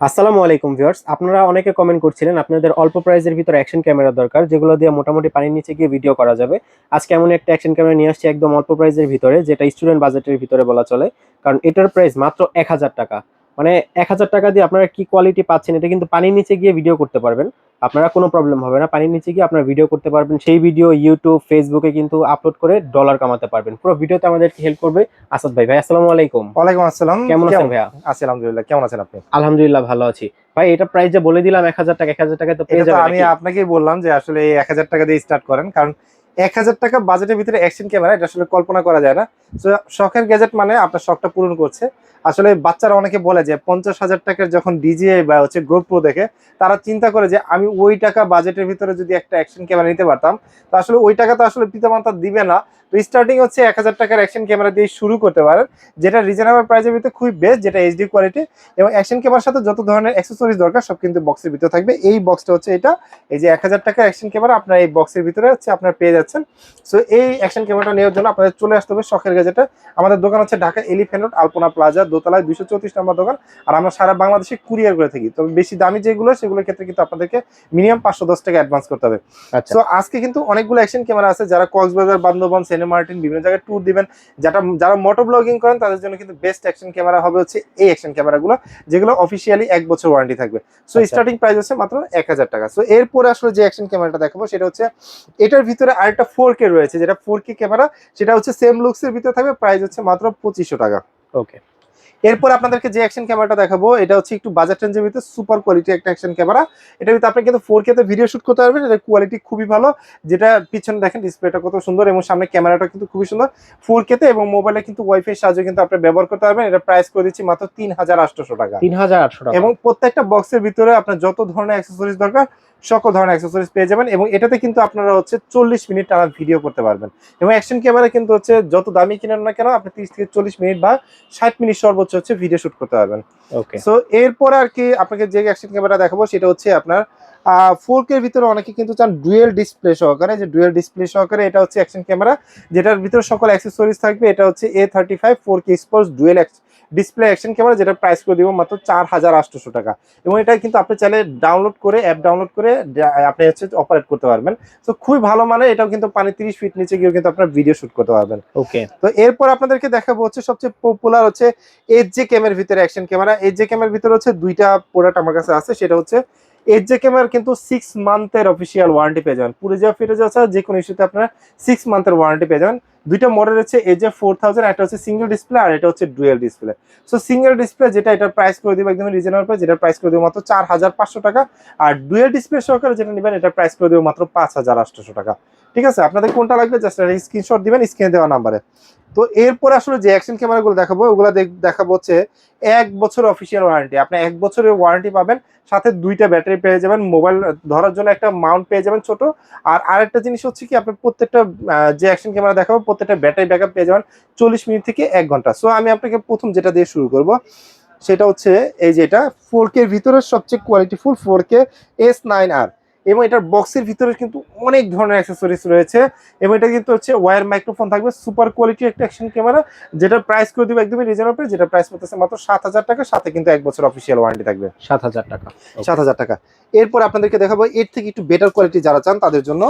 আসসালামু আলাইকুম ভিউয়ার্স, আপনারা অনেকে কমেন্ট করছিলেন আপনাদের অল্প প্রাইসের ভিতরে অ্যাকশন ক্যামেরা দরকার, যেগুলো দিয়ে মোটামুটি পানির নিচে গিয়ে ভিডিও করা যাবে। আজকে এমন একটা অ্যাকশন ক্যামেরা নিয়ে আসছি একদম অল্প প্রাইসের ভিতরে, যেটা স্টুডেন্ট বাজেটের ভিতরে বলা চলে। কারণ এটার প্রাইস মাত্র 1000 টাকা। মানে 1000 টাকা দিয়ে আপনারা কি কোয়ালিটি পাচ্ছেন, এটা কিন্তু পানির নিচে গিয়ে ভিডিও করতে পারবেন। আপনারা কোনো প্রবলেম হবে না, পানির নিচে গিয়ে আপনারা ভিডিও করতে পারবেন। সেই ভিডিও ইউটিউব ফেসবুকে কিন্তু আপলোড করে ডলার কামাতে পারবেন। পুরো ভিডিওতে আমাদেরকে হেল্প করবে আসাদ ভাই। ভাই আসসালামু আলাইকুম। ওয়ালাইকুম আসসালাম। কেমন আছেন ভাইয়া? আছি আলহামদুলিল্লাহ। কেমন আছেন আপনি? আলহামদুলিল্লাহ ভালো আছি। ভাই এটা প্রাইস যে বলে দিলাম 1000 টাকা, 1000 টাকায় তো এটা পেয়ে তো যাবে আমি নাকি? আপনাকেই বললাম যে আসলে এই 1000 টাকা দিয়ে স্টার্ট করেন, কারণ 1000 টাকা বাজেটের ভিতরে অ্যাকশন ক্যামেরা এটা আসলে কল্পনা করা যায় না। তো শখের গ্যাজেট মানে আপনার শখটা পূরণ করছে। আসলে বাচ্চারা অনেকে বলে যে 50,000 টাকার যখন ডিজিআই বা হচ্ছে গোপ্রো দেখে, তারা চিন্তা করে যে আমি ওই টাকা বাজেটের ভিতরে যদি একটা অ্যাকশন ক্যামেরা নিতে পারতাম, তো আসলে ওই টাকা তো আসলে পিতামাতা দিবে না। তো স্টার্টিং হচ্ছে 1000 টাকার অ্যাকশন ক্যামেরা দিয়ে শুরু করতে পারেন, যেটা রিজনেবল প্রাইসের ভিতরে খুবই বেস্ট, যেটা এইচডি কোয়ালিটি এবং অ্যাকশন ক্যামেরার সাথে যত ধরনের অ্যাক্সেসরিজ দরকার সব কিন্তু বক্সের ভিতরে থাকবে। এই বক্সটা হচ্ছে এটা, এই যে 1000 টাকার অ্যাকশন ক্যামেরা আপনার এই বক্সের ভিতরে হচ্ছে আপনার পেয়ে যাচ্ছেন। সো এই অ্যাকশন ক্যামেরাটা নেওয়ার জন্য আপনাদের চলে আসতে হবে শখের গ্যাজেটে। আমাদের দোকান হচ্ছে ঢাকা এলিফ্যান্ট রোড আলপনা প্লাজা দোতলায় 234 নম্বর দোকান। আর আমরা সারা বাংলাদেশে কুরিয়ার করে থাকি। তবে বেশি দামি যেগুলো সেগুলোর ক্ষেত্রে কিন্তু আপনাদেরকে মিনিমাম 510 টাকা অ্যাডভান্স করতে হবে। আচ্ছা। সো আজকে কিন্তু অনেকগুলো অ্যাকশন ক্যামেরা আছে, যারা কক্সবাজার, বান্দরবান, সেন্ট মার্টিন বিভিন্ন জায়গায় ট্যুর দিবেন, যারা মোটো ব্লগিং করেন তাদের জন্য কিন্তু বেস্ট অ্যাকশন ক্যামেরা হবে হচ্ছে এই অ্যাকশন ক্যামেরাগুলো, যেগুলো অফিসিয়ালি 1 বছর ওয়ারেন্টি থাকবে। সো আচ্ছা। স্টার্টিং প্রাইস হচ্ছে মাত্র 1000 টাকা। সো এরপরে আসলে যে অ্যাকশন ক্যামেরাটা দেখাবো সেটা হচ্ছে এটার ভিতরে আরেকটা 4K রয়েছে, যেটা 4K ক্যামেরা, সেটা হচ্ছে সেম লুকসের ভিতরে থাকবে, প্রাইস হচ্ছে মাত্র 2500 টাকা। ওকে। এরপর আপনাদেরকে যে অ্যাকশন ক্যামেরাটা দেখাবো এটা হচ্ছে একটু বাজেট রেঞ্জের ভিতরে সুপার কোয়ালিটি একটা অ্যাকশন ক্যামেরা। এটার ভিতরে আপনি কিন্তু 4K তে ভিডিও শুট করতে পারবেন, এটার কোয়ালিটি খুবই ভালো। যেটা পিছনে দেখেন ডিসপ্লেটা কত সুন্দর এবং সামনে ক্যামেরাটা কিন্তু খুবই সুন্দর 4K তে, এবং মোবাইলে কিন্তু ওয়াইফাই সাহায্যে কিন্তু আপনি ব্যবহার করতে পারবেন। এটা প্রাইস করে দিচ্ছি মাত্র 3800 টাকা। 3800 টাকা। এবং প্রত্যেকটা বক্সের ভিতরে আপনার যত ধরনের অ্যাক্সেসরিজ দরকার সকল ধরনের অ্যাক্সেসরিজ পেয়ে যাবেন, এবং এটাতে কিন্তু আপনারা হচ্ছে 40 মিনিট টানা ভিডিও করতে পারবেন। এবং অ্যাকশন ক্যামেরা কিন্তু হচ্ছে যত দামি কিনেন না কেন আপনি 30 থেকে 40 মিনিট বা 60 মিনিট সর্বোচ্চ হচ্ছে ভিডিও শুট করতে পারবেন। ওকে। সো এরপরে আর কি আপনাকে যে অ্যাকশন ক্যামেরা দেখাবো সেটা হচ্ছে আপনার 4K এর ভিতরে অনেকে কিন্তু চান ডুয়েল ডিসপ্লে সহকারে, যে ডুয়েল ডিসপ্লে সহকারে এটা হচ্ছে অ্যাকশন ক্যামেরা, যেটার ভিতরে সকল অ্যাক্সেসরিজ থাকবে। এটা হচ্ছে A35 4K sports dual display action camera, যেটা প্রাইস করে দিব মাত্র 4800 টাকা। এবং এটা কিন্তু আপনি চাইলে ডাউনলোড করে অ্যাপ ডাউনলোড করে আপনি হচ্ছে অপারেট করতে পারবেন। তো খুবই ভালো মানে, এটাও কিন্তু পানি 30 ফিট নিচে গিয়েও কিন্তু আপনার ভিডিও শুট করতে পারবেন। ওকে। তো এরপর আপনাদেরকে দেখাবো হচ্ছে সবচেয়ে পপুলার হচ্ছে এইচজে ক্যামের ভিতরে অ্যাকশন ক্যামেরা। এইচজে ক্যামের ভিতরে হচ্ছে দুইটা প্রোডাক্ট আমার কাছে আছে, সেটা হচ্ছে এইচজে ক্যামেরার কিন্তু 6 মান্থের অফিসিয়াল ওয়ারেন্টি পেয়ে যাবেন। পুড়ে যাওয়া ফিরে যাওয়া ছাড়া যে কোনো ইস্যুতে আপনারা 6 মান্থের ওয়ারেন্টি পেয়ে যাবেন। দুইটা মডেল হচ্ছে এজে 4000, একটা হচ্ছে সিঙ্গেল ডিসপ্লে আর এটা হচ্ছে dual display. So single display যেটা, এটার প্রাইস করে দিব একদম রিজনেবল প্রাইস, যেটার প্রাইস করে দিব মাত্র 4500 টাকা। আর ডুয়েল ডিসপ্লে সহকারে যেটা নেবেন এটার প্রাইস করে দিব মাত্র 5800 টাকা। ঠিক আছে, আপনাদের কোনটা লাগবে জাস্ট স্ক্রিনশট দিবেন স্ক্রিনে দেওয়া নাম্বারে। তো এরপর আসলে যে অ্যাকশন ক্যামেরাগুলো দেখাবো ওগুলো দেখাবো হচ্ছে 1 বছর অফিসিয়াল ওয়ারেন্টি। আপনি 1 বছরের ওয়ারেন্টি পাবেন, সাথে দুইটা ব্যাটারি পেয়ে যাবেন, মোবাইল ধরার জন্য একটা মাউন্ট পেয়ে যাবেন ছোট। আর আরেকটা জিনিস হচ্ছে কি, আপনি প্রত্যেকটা যে অ্যাকশন ক্যামেরা দেখাবো প্রত্যেকটা ব্যাটারি ব্যাকআপ পেয়ে যাবেন 40 মিনিট থেকে 1 ঘন্টা। সো আমি আপনাকে প্রথম যেটা দিয়ে শুরু করব সেটা হচ্ছে এই যে এটা 4K এর ভিতরে সবচেয়ে কোয়ালিটিফুল 4K S9R। এবং এটার বক্সের ভিতরে কিন্তু অনেক ধরনের অ্যাক্সেসরিজ রয়েছে, এবং এটা কিন্তু হচ্ছে ওয়্যার মাইক্রোফোন থাকবে, সুপার কোয়ালিটির একটা অ্যাকশন ক্যামেরা, যেটার প্রাইস করে দিব একদমই রিজনেবল, যেটা প্রাইস করতেছে মাত্র 7000 টাকা, সাথে কিন্তু 1 বছর অফিসিয়াল ওয়ারেন্টি থাকবে। 7000 টাকা। ওকে। 7000 টাকা। এরপর আপনাদেরকে দেখাবো এর থেকে একটু বেটার কোয়ালিটি যারা চান তাদের জন্য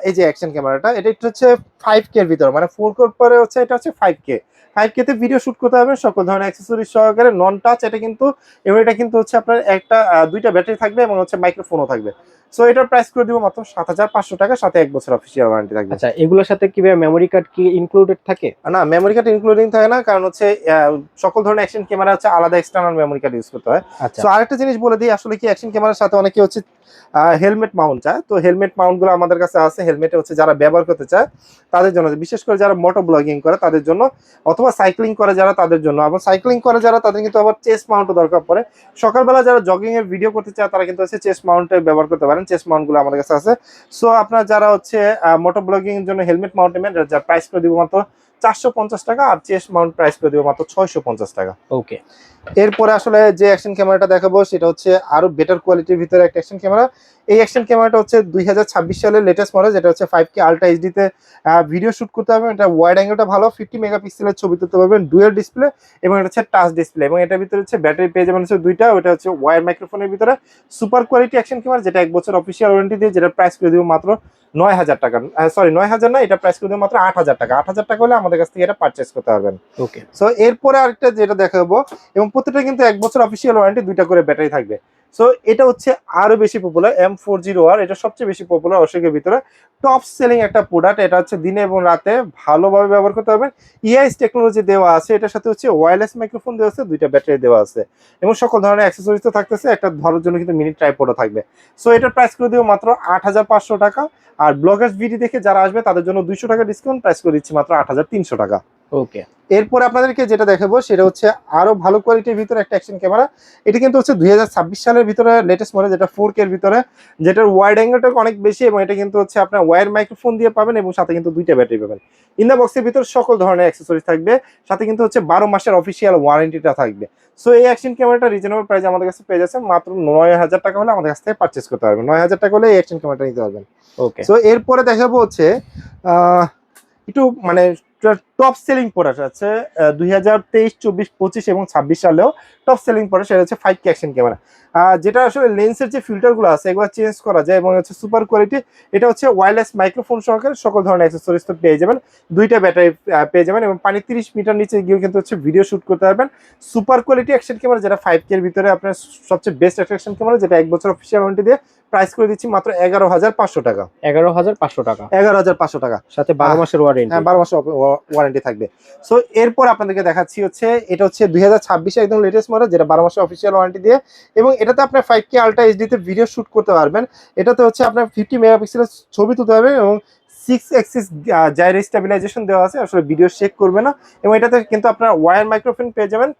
এই যে অ্যাকশন ক্যামেরাটা, এটা একটু হচ্ছে 5K এর ভিতর, মানে 4K পরে হচ্ছে এটা হচ্ছে 5K তে ভিডিও শুট করতে পারবেন সকল ধরনের অ্যাক্সেসরিজ সহকারে, নন টাচ এটা কিন্তু। এবং এটা কিন্তু হচ্ছে আপনার একটা দুইটা ব্যাটারি থাকবে এবং হচ্ছে মাইক্রোফোনও থাকবে। সো এটার প্রাইস করে দিব মাত্র 7500 টাকা, সাথে 1 বছর অফিসিয়াল ওয়ারেন্টি থাকবে। আচ্ছা, এগুলোর সাথে কি মেমোরি কার্ড কি ইনক্লুডেড থাকে? না, মেমোরি কার্ড ইনক্লুডিং থাকে না, কারণ হচ্ছে সকল ধরনের অ্যাকশন ক্যামেরা হচ্ছে আলাদা এক্সটার্নাল মেমোরি কার্ড ইউজ করতে হয়। আচ্ছা। সো আরেকটা জিনিস বলে দিই, আসলে কি অ্যাকশন ক্যামেরার সাথে অনেকে হচ্ছে হেলমেট মাউন্ট চায়। তো হেলমেট মাউন্টগুলো আমাদের কাছে আছে। হেলমেটে হচ্ছে যারা ব্যবহার করতে চায় তাদের জন্য, বিশেষ করে যারা মোটো ব্লগিং করে তাদের জন্য, অথবা সাইক্লিং করে যারা তাদের জন্য। আবার সাইক্লিং করে যারা তাদের কিন্তু আবার চেস্ট মাউন্টও দরকার পড়ে। সকালবেলা যারা জগিং এর ভিডিও করতে চায় তারা কিন্তু হচ্ছে চেস্ট মাউন্টে ব্যবহার করতে পারেন। চেস্ট মাউন্টগুলো আমাদের কাছে আছে। সো আপনার যারা হচ্ছে মোটো ব্লগিং এর জন্য হেলমেট মাউন্ট নেবেন, যার প্রাইস করে দিব মাত্র 450 টাকা, আর চেস্ট মাউন্ট প্রাইস করে দিব মাত্র 650 টাকা। ওকে। এরপরে আসলে যে অ্যাকশন ক্যামেরাটা দেখাবো সেটা হচ্ছে আরো বেটার কোয়ালিটির ভিতরে একটা অ্যাকশন ক্যামেরা। এই অ্যাকশন ক্যামেরাটা হচ্ছে 2026 সালের লেটেস্ট মডেল, যেটা হচ্ছে 5K আলট্রা এইচডি তে ভিডিও শুট করতে পারবেন। এটা ওয়াইড অ্যাঙ্গেলটা ভালো, 50 মেগাপিক্সেলের ছবি তুলতে পারবেন, ডুয়াল ডিসপ্লে, এবং এটা হচ্ছে টাচ ডিসপ্লে, এবং এটার ভিতরে হচ্ছে ব্যাটারি পেয়ে যাবেন হচ্ছে দুইটা। ওটা হচ্ছে ওয়্যার মাইক্রোফোনের ভিতরে সুপার কোয়ালিটি অ্যাকশন ক্যামেরা, যেটা 1 বছর অফিসিয়াল ওয়ারেন্টি দিয়ে, যেটা প্রাইস করে দিব মাত্র 9000 টাকা। সরি 9000 না, এটা প্রাইস করে দিব মাত্র 8000 টাকা। 8000 টাকা হলে আমাদের কাছ থেকে এটা পারচেস করতে পারবেন। ওকে। সো এরপরে আরেকটা যেটা দেখাবো, এবং প্রত্যেকটা কিন্তু 1 বছর অফিসিয়াল ওয়ারেন্টি, দুইটা করে ব্যাটারি থাকবে। সো এটা হচ্ছে আরো বেশি পপুলার M40R, এটা সবচেয়ে বেশি পপুলার অশোকের ভিতরে টপ সেলিং একটা প্রোডাক্ট। এটা হচ্ছে দিনে এবং রাতে ভালোভাবে ব্যবহার করতে পারবেন। ইআইএস টেকনোলজি দেওয়া আছে, এটার সাথে হচ্ছে ওয়্যারলেস মাইক্রোফোন দেওয়া আছে, দুইটা ব্যাটারি দেওয়া আছে, এবং সকল ধরনের অ্যাক্সেসরিজ তো থাকতেছে, একটা ধরার জন্য কিন্তু মিনি ট্রাইপডও থাকবে। সো এটার প্রাইস করে দিব মাত্র 8500 টাকা। আর ব্লগার্স ভিডিও দেখে যারা আসবে তাদের জন্য 200 টাকা ডিসকাউন্ট, প্রাইস করে দিচ্ছি মাত্র 8300 টাকা। ওকে। এরপর আপনাদেরকে যেটা দেখাবো সেটা হচ্ছে আরো ভালো কোয়ালিটির ভিতরে একটা অ্যাকশন ক্যামেরা। এটা কিন্তু হচ্ছে 2026 সালের ভিতরে লেটেস্ট মডেল, যেটা 4K এর ভিতরে, যেটার ওয়াইড অ্যাঙ্গেলটা অনেক বেশি, এবং এটা কিন্তু হচ্ছে আপনার ওয়্যার মাইক্রোফোন দিয়ে পাবেন, এবং সাথে কিন্তু দুইটা ব্যাটারি পাবেন। ইন দ্য বক্সের ভিতরে সকল ধরনের অ্যাক্সেসরিজ থাকবে, সাথে কিন্তু হচ্ছে 12 মাসের অফিসিয়াল ওয়ারেন্টিটা থাকবে। সো এই অ্যাকশন ক্যামেরাটা রিজনেবল প্রাইস আমাদের কাছে পেয়ে যাচ্ছে মাত্র 9000 টাকা হলে আমাদের কাছ থেকে পারচেস করতে পারবেন। 9000 টাকা হলে এই অ্যাকশন ক্যামেরাটা নিতে পারবেন। ওকে। সো এরপরে দেখাবো হচ্ছে একটু মানে টপ সেলিং প্রোডাক্ট আছে 2023, 24, 25 এবং 26 সালেও টপ সেলিং প্রোডাক্ট, সেটা হচ্ছে 5K অ্যাকশন ক্যামেরা, যেটা আসলে লেন্সের যে ফিল্টারগুলো আছে এগুলো চেঞ্জ করা যায়, এবং হচ্ছে সুপার কোয়ালিটি। এটা হচ্ছে ওয়্যারলেস মাইক্রোফোন সহকারে সকল ধরনের অ্যাক্সেসরিজ তো পেয়ে যাবেন, দুইটা ব্যাটারি পেয়ে যাবেন, এবং পানি 30 মিটার নিচে গিয়েও কিন্তু হচ্ছে ভিডিও শুট করতে পারবেন। সুপার কোয়ালিটি অ্যাকশন ক্যামেরা, যেটা 5K এর ভিতরে আপনার সবচেয়ে বেস্ট অ্যাকশন ক্যামেরা, যেটা 1 বছর অফিসিয়াল ওয়ারেন্টি দিয়ে প্রাইস করে দিচ্ছি মাত্র 11500 টাকা। 11500 টাকা 11500 টাকা, সাথে 12 মাসের ওয়ারেন্টি। হ্যাঁ 12 মাসের ওয়ারেন্টি থাকবে। সো এরপর আপনাদেরকে দেখাচ্ছি হচ্ছে এটা হচ্ছে 2026 একদম লেটেস্ট মডেল, যেটা 12 মাসের অফিসিয়াল ওয়ারেন্টি দিয়ে, এবং এটাতে আপনার 5K আলট্রা এইচডি তে ভিডিও শুট করতে পারবেন। এটাতে হচ্ছে আপনার 50 মেগাপিক্সেলের ছবি তুলতে পারবেন, এবং 6 অ্যাক্সিস জাইরো স্টেবিলাইজেশন দেওয়া আছে, আসলে ভিডিও শেক করবে না, এবং এটাতে কিন্তু আপনার ওয়্যার মাইক্রোফোন পেয়ে যাবেন,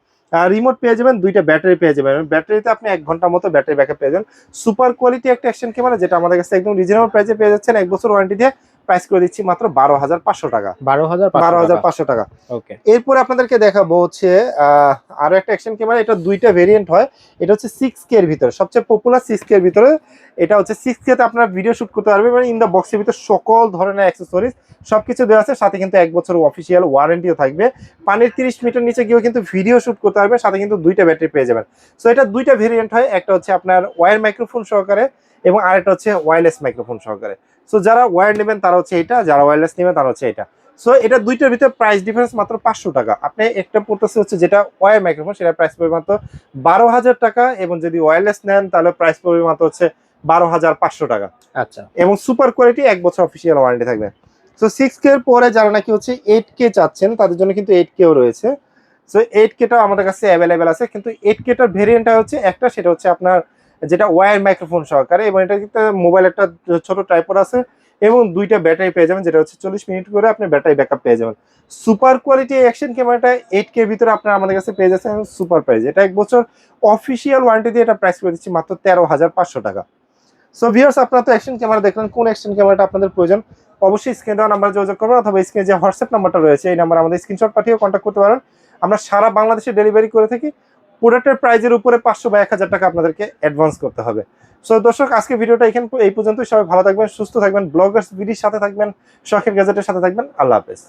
রিমোট পেয়ে যাবেন, দুইটা ব্যাটারি পেয়ে যাবেন। ব্যাটারিতে আপনি 1 ঘন্টার মতো ব্যাটারি ব্যাকআপ পেয়ে যাবেন। সুপার কোয়ালিটি একটা অ্যাকশন ক্যামেরা, যেটা আমাদের কাছে একদম রিজনেবল প্রাইসে পেয়ে যাচ্ছেন, 1 বছর ওয়ারেন্টি দিয়ে প্রাইস করে দিচ্ছি মাত্র 12500 টাকা। 12500 টাকা। ওকে। এরপরে আপনাদেরকে দেখাবো হচ্ছে আরো একটা অ্যাকশন ক্যামেরা, এটা দুইটা ভেরিয়েন্ট হয়। এটা হচ্ছে 6K এর ভিতরে, সবচেয়ে পপুলার 6K এর ভিতরে। এটা হচ্ছে 6K তে আপনারা ভিডিও শুট করতে পারবেন, মানে ইন দা বক্সের ভিতরে সকল ধরনের অ্যাক্সেসরিজ সবকিছু দেওয়া আছে, সাথে কিন্তু 1 বছর অফিসিয়াল ওয়ারেন্টিও থাকবে। পানির 30 মিটার নিচে গিয়েও কিন্তু ভিডিও শুট করতে পারবেন, সাথে কিন্তু দুইটা ব্যাটারি পেয়ে যাবেন। সো এটা দুইটা ভেরিয়েন্ট হয়, একটা হচ্ছে আপনার ওয়্যার মাইক্রোফোন সহকারে, এবং আরেকটা হচ্ছে ওয়্যারলেস মাইক্রোফোন সহকারে। সো যারা ওয়্যার নেবেন তারা হচ্ছে এটা, যারা ওয়্যারলেস নেবেন তারা হচ্ছে এটা। সো এটা দুইটার ভিতরে প্রাইস ডিফারেন্স মাত্র 500 টাকা। আপনি একটা পড়তেছে হচ্ছে যেটা ওয়্যার মাইক্রোফোন, সেটা প্রাইস পড়বে মাত্র 12000 টাকা, এবং যদি ওয়্যারলেস নেন তাহলে প্রাইস পড়বে মাত্র হচ্ছে 12500 টাকা। আচ্ছা। এবং সুপার কোয়ালিটি 1 বছর অফিসিয়াল ওয়ারেন্টি থাকবে। সো 6K এর পরে যারা নাকি হচ্ছে 8K চাচ্ছেন তাদের জন্য কিন্তু 8Kও রয়েছে। সো 8Kটাও আমাদের কাছে অ্যাভেলেবেল আছে, কিন্তু 8Kটার ভেরিয়েন্টটা হচ্ছে একটা, সেটা হচ্ছে আপনার যেটা ওয়্যার মাইক্রোফোন সহকারে, এবং এটা কিন্তু মোবাইল একটা ছোট ট্রাইপড আছে, এবং দুইটা ব্যাটারি পেয়ে যাবেন, যেটা হচ্ছে 40 মিনিট করে আপনি ব্যাটারি ব্যাকআপ পেয়ে যাবেন। সুপার কোয়ালিটি অ্যাকশন ক্যামেরাটা 8K এর ভিতরে আপনারা আমাদের কাছে পেয়ে যাচ্ছেন সুপার প্রাইস। এটা 1 বছর অফিসিয়াল ওয়ারেন্টি দিয়ে এটা প্রাইস করে দিচ্ছি মাত্র 13500 টাকা। সো ভিউয়ার্স, আপনারা তো অ্যাকশন ক্যামেরা দেখলেন, কোন অ্যাকশন ক্যামেরাটা আপনাদের প্রয়োজন অবশ্যই স্ক্রিনে দেওয়া নাম্বারে যোগাযোগ করবেন, অথবা স্ক্রিনে যে হোয়াটসঅ্যাপ নাম্বারটা রয়েছে এই নাম্বারে আমাদের স্ক্রিনশট পাঠিয়ে কন্ট্যাক্ট করতে পারেন। আমরা সারা বাংলাদেশে ডেলিভারি করে থাকি। প্রোডাক্টের প্রাইজের উপরে 500 বা 1000 টাকা আপনাদেরকে অ্যাডভান্স করতে হবে। সো দর্শক, আজকে ভিডিওটা এই পর্যন্তই। সবাই ভালো থাকবেন, সুস্থ থাকবেন, ব্লগার্স ভিডিওর সাথে থাকবেন, শখের গ্যাজেটের সাথে থাকবেন। আল্লাহ হাফেজ।